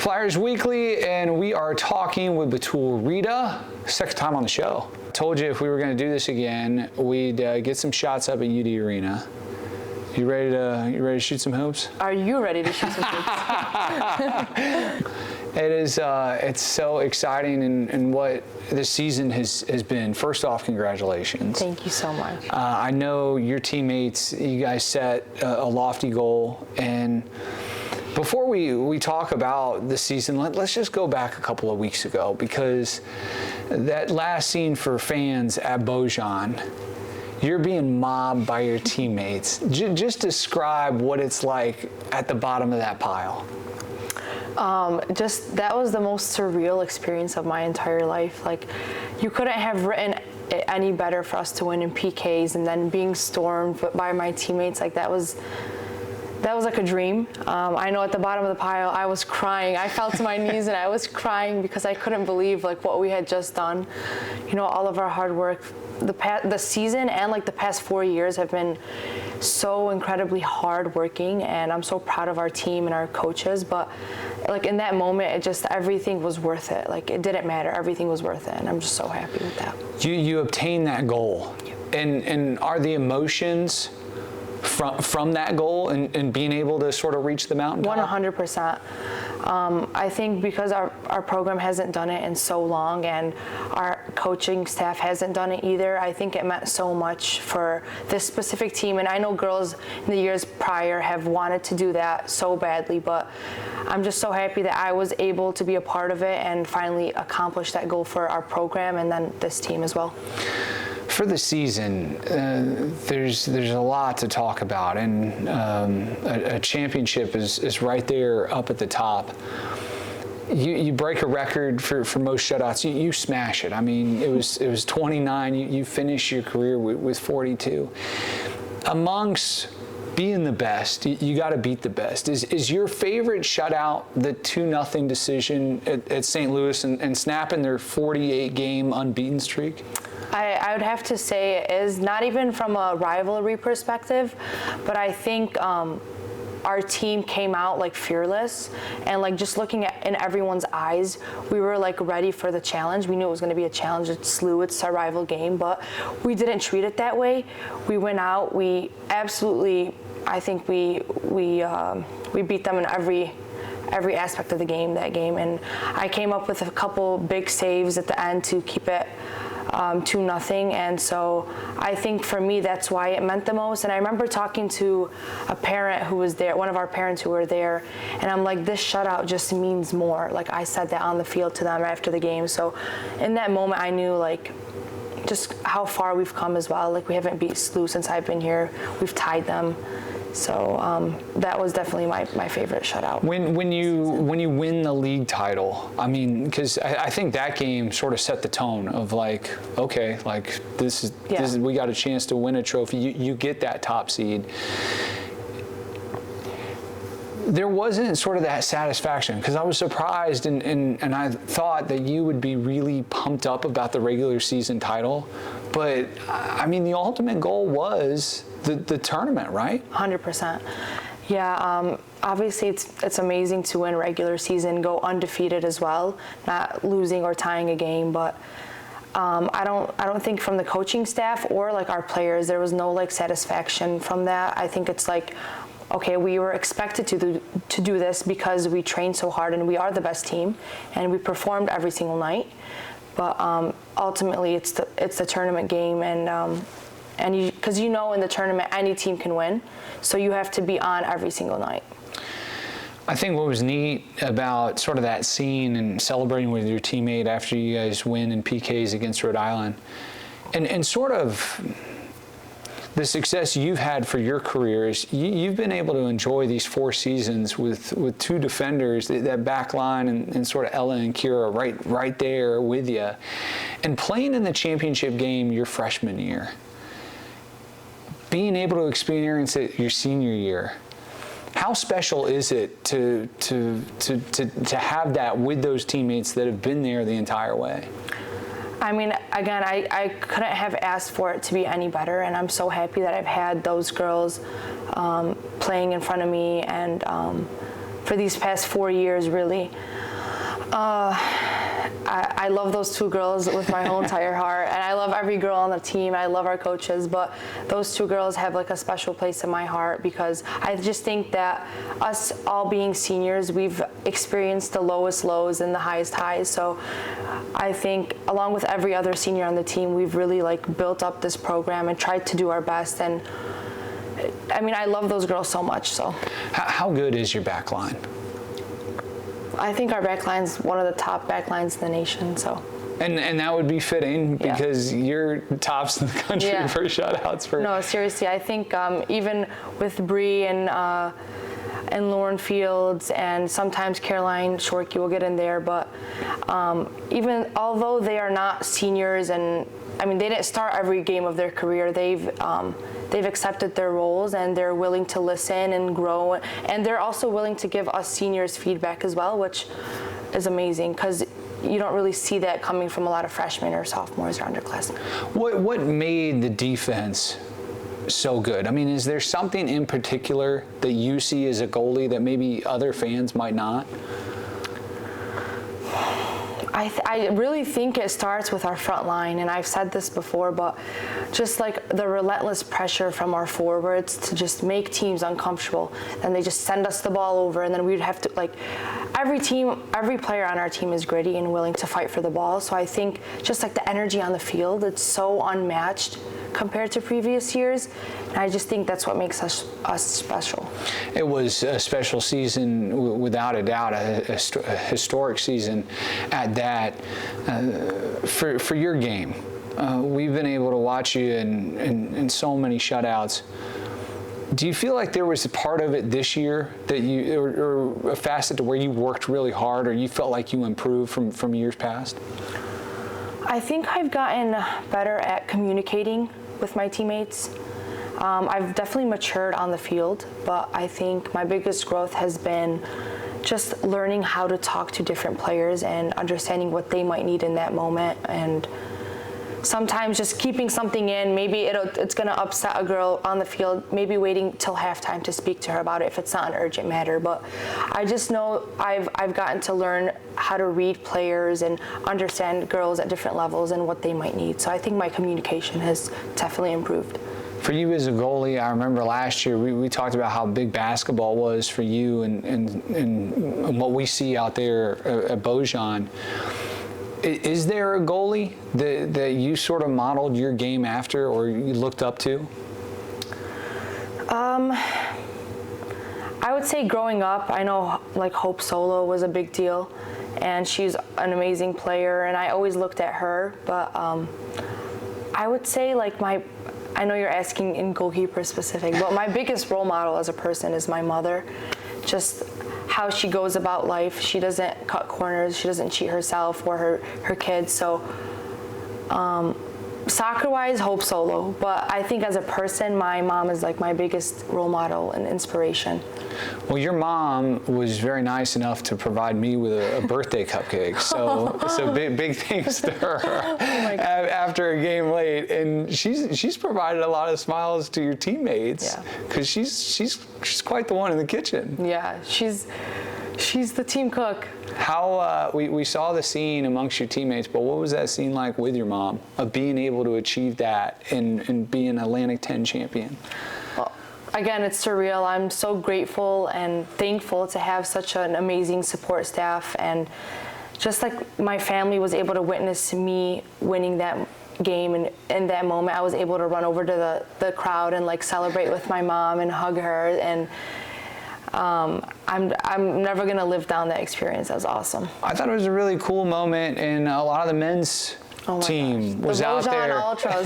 Flyers Weekly, and we are talking with Batoul Reda, second time on the show. Told you if we were going to do this again, we'd get some shots up at UD Arena. You ready to shoot some hoops? Are you ready to shoot some hoops? It is. It's so exciting, and what this season has been. First off, congratulations. Thank you so much. I know your teammates. You guys set a lofty goal, and before we talk about the season, let's just go back a couple of weeks ago, because that last scene for fans at Beaujon, you're being mobbed by your teammates. Just describe what it's like at the bottom of that pile. That was the most surreal experience of my entire life. Like, you couldn't have written it any better for us to win in PKs, and then being stormed by my teammates, like that was like a dream. I know at the bottom of the pile, I was crying. I fell to my knees and I was crying because I couldn't believe like what we had just done. You know, all of our hard work. The season and like the past 4 years have been so incredibly hardworking, and I'm so proud of our team and our coaches. But like in that moment, everything was worth it. Like, it didn't matter. Everything was worth it, and I'm just so happy with that. You obtained that goal, and are the emotions from that goal and being able to sort of reach the mountaintop? 100%. I think because our program hasn't done it in so long, and our coaching staff hasn't done it either, I think it meant so much for this specific team. And I know girls in the years prior have wanted to do that so badly, but I'm just so happy that I was able to be a part of it and finally accomplish that goal for our program and then this team as well. For the season, there's a lot to talk about, and a championship is right there up at the top. You break a record for most shutouts. You smash it. I mean, it was 29. You finish your career with 42. Amongst being the best, you got to beat the best. Is your favorite shutout the 2-0 decision at St. Louis and snapping their 48-game unbeaten streak? I would have to say it is, not even from a rivalry perspective, but I think our team came out like fearless, and like just looking in everyone's eyes, we were like ready for the challenge. We knew it was going to be a challenge. It's SLU, it's our rival game, but we didn't treat it that way. We went out, we absolutely, I think we beat them in every aspect of the game, and I came up with a couple big saves at the end to keep it 2-0, and so I think for me that's why it meant the most. And I remember talking to a parent who was there, one of our parents who were there, and I'm like, this shutout just means more. Like, I said that on the field to them after the game. So in that moment I knew like just how far we've come as well. Like, we haven't beat SLU since I've been here. We've tied them. So that was definitely my favorite shutout. When you win the league title, I mean, because I think that game sort of set the tone of like, okay, like this is we got a chance to win a trophy. You get that top seed. There wasn't sort of that satisfaction, because I was surprised and I thought that you would be really pumped up about the regular season title. But I mean, the ultimate goal was the tournament, right? 100%. Yeah, obviously it's amazing to win regular season, go undefeated as well, not losing or tying a game, but I don't think from the coaching staff or like our players, there was no like satisfaction from that. I think it's like, okay, we were expected to do this because we trained so hard and we are the best team and we performed every single night. But ultimately, it's the tournament game, and because you know in the tournament any team can win, so you have to be on every single night. I think what was neat about sort of that scene and celebrating with your teammate after you guys win in PKs against Rhode Island, and sort of the success you've had for your career is you've been able to enjoy these 4 seasons with 2 defenders, that back line and sort of Ella and Kira right there with you, and playing in the championship game your freshman year, being able to experience it your senior year. How special is it to have that with those teammates that have been there the entire way? I mean, again, I couldn't have asked for it to be any better, and I'm so happy that I've had those girls playing in front of me, and for these past 4 years, really. I love those two girls with my whole entire heart, and I love every girl on the team. I love our coaches, but those two girls have like a special place in my heart because I just think that us all being seniors, we've experienced the lowest lows and the highest highs. So I think along with every other senior on the team, we've really like built up this program and tried to do our best. And I mean, I love those girls so much. So How good is your back line? I think our back line's one of the top back lines in the nation. So. And that would be fitting because you're tops in the country for shutouts. No, seriously, I think even with Bree and Lauren Fields and sometimes Caroline Shorkey will get in there, but even although they are not seniors, and I mean they didn't start every game of their career, they've accepted their roles and they're willing to listen and grow, and they're also willing to give us seniors feedback as well, which is amazing because you don't really see that coming from a lot of freshmen or sophomores or underclassmen. What made the defense so good? I mean, is there something in particular that you see as a goalie that maybe other fans might not? I really think it starts with our front line, and I've said this before, but just like the relentless pressure from our forwards to just make teams uncomfortable, and they just send us the ball over, and then we'd have to, like, every player on our team is gritty and willing to fight for the ball. So I think just like the energy on the field, it's so unmatched compared to previous years, and I just think that's what makes us special. It was a special season, without a doubt, a historic season at that. For your game, we've been able to watch you in so many shutouts. Do you feel like there was a part of it this year that you, or a facet to where you worked really hard, or you felt like you improved from years past? I think I've gotten better at communicating with my teammates. I've definitely matured on the field, but I think my biggest growth has been just learning how to talk to different players and understanding what they might need in that moment. And sometimes just keeping something in, maybe it's going to upset a girl on the field, maybe waiting till halftime to speak to her about it if it's not an urgent matter. But I just know I've gotten to learn how to read players and understand girls at different levels and what they might need. So I think my communication has definitely improved. For you as a goalie, I remember last year we talked about how big basketball was for you and what we see out there at Beaujon. Is there a goalie that you sort of modeled your game after or you looked up to? I would say growing up, I know like Hope Solo was a big deal, and she's an amazing player, and I always looked at her. But I would say like I know you're asking in goalkeeper specific, but my biggest role model as a person is my mother. Just how she goes about life. She doesn't cut corners. She doesn't cheat herself or her kids. So soccer-wise, Hope Solo. But I think as a person, my mom is like my biggest role model and inspiration. Well, your mom was very nice enough to provide me with a birthday cupcake. So big thanks to her after a game late. And she's provided a lot of smiles to your teammates because she's quite the one in the kitchen. Yeah, she's the team cook. How we saw the scene amongst your teammates, but what was that scene like with your mom of being able to achieve that and be an Atlantic 10 champion? Well, again, it's surreal. I'm so grateful and thankful to have such an amazing support staff, and just like my family was able to witness me winning that game, and in that moment I was able to run over to the crowd and like celebrate with my mom and hug her, and I'm never gonna live down that experience. That was awesome. I thought it was a really cool moment, and a lot of the men's team was out there. The Beaujon Ultras.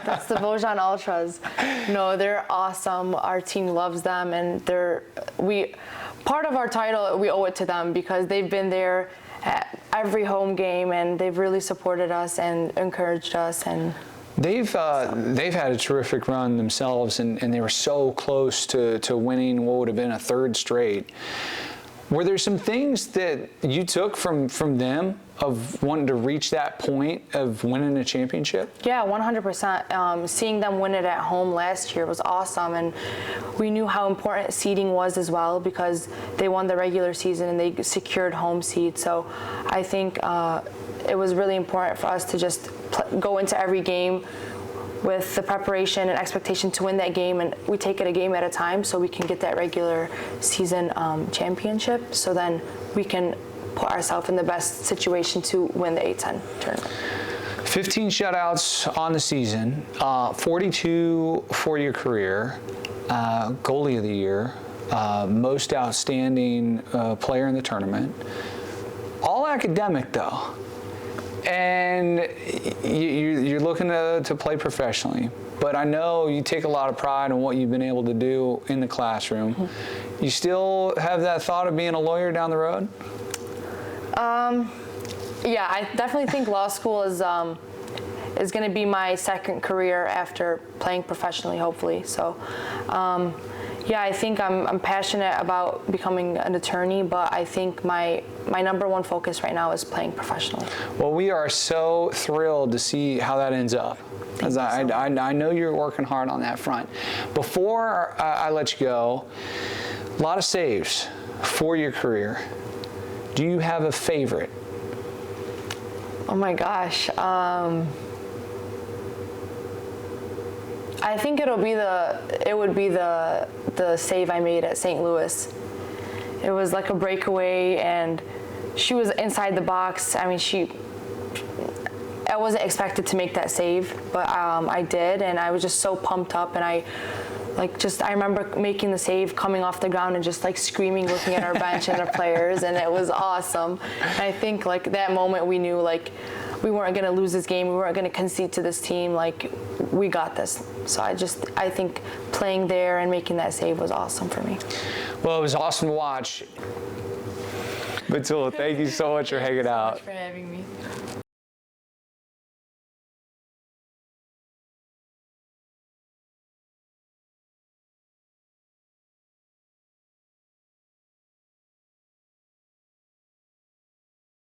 That's the Beaujon Ultras. No, they're awesome. Our team loves them, and part of our title, we owe it to them because they've been there at every home game, and they've really supported us and encouraged us. And they've had a terrific run themselves, and they were so close to winning what would have been a third straight. Were there some things that you took from them of wanting to reach that point of winning a championship? Yeah, 100%. Seeing them win it at home last year was awesome, and we knew how important seeding was as well because they won the regular season and they secured home seed. So I think it was really important for us to just go into every game with the preparation and expectation to win that game, and we take it a game at a time so we can get that regular season championship, so then we can put ourselves in the best situation to win the A-10 tournament. 15 shutouts on the season, 42 for your career, goalie of the year, most outstanding player in the tournament. All academic though. And you're looking to play professionally, but I know you take a lot of pride in what you've been able to do in the classroom. Mm-hmm. You still have that thought of being a lawyer down the road? Yeah, I definitely think law school is going to be my second career after playing professionally, hopefully. So, yeah, I think I'm passionate about becoming an attorney, but I think my number one focus right now is playing professionally. Well, we are so thrilled to see how that ends up. As I know you're working hard on that front. Before I let you go, a lot of saves for your career. Do you have a favorite? Oh my gosh. I think it would be the save I made at St. Louis. It was like a breakaway, and she was inside the box. I mean, I wasn't expected to make that save, but I did, and I was just so pumped up, and I remember making the save, coming off the ground, and just like screaming, looking at our bench and our players, and it was awesome. And I think like that moment we knew like we weren't going to lose this game, we weren't going to concede to this team, like we got this. So I think playing there and making that save was awesome for me. Well, it was awesome to watch. Batoul, thank you so much for hanging out. Thanks so much for having me.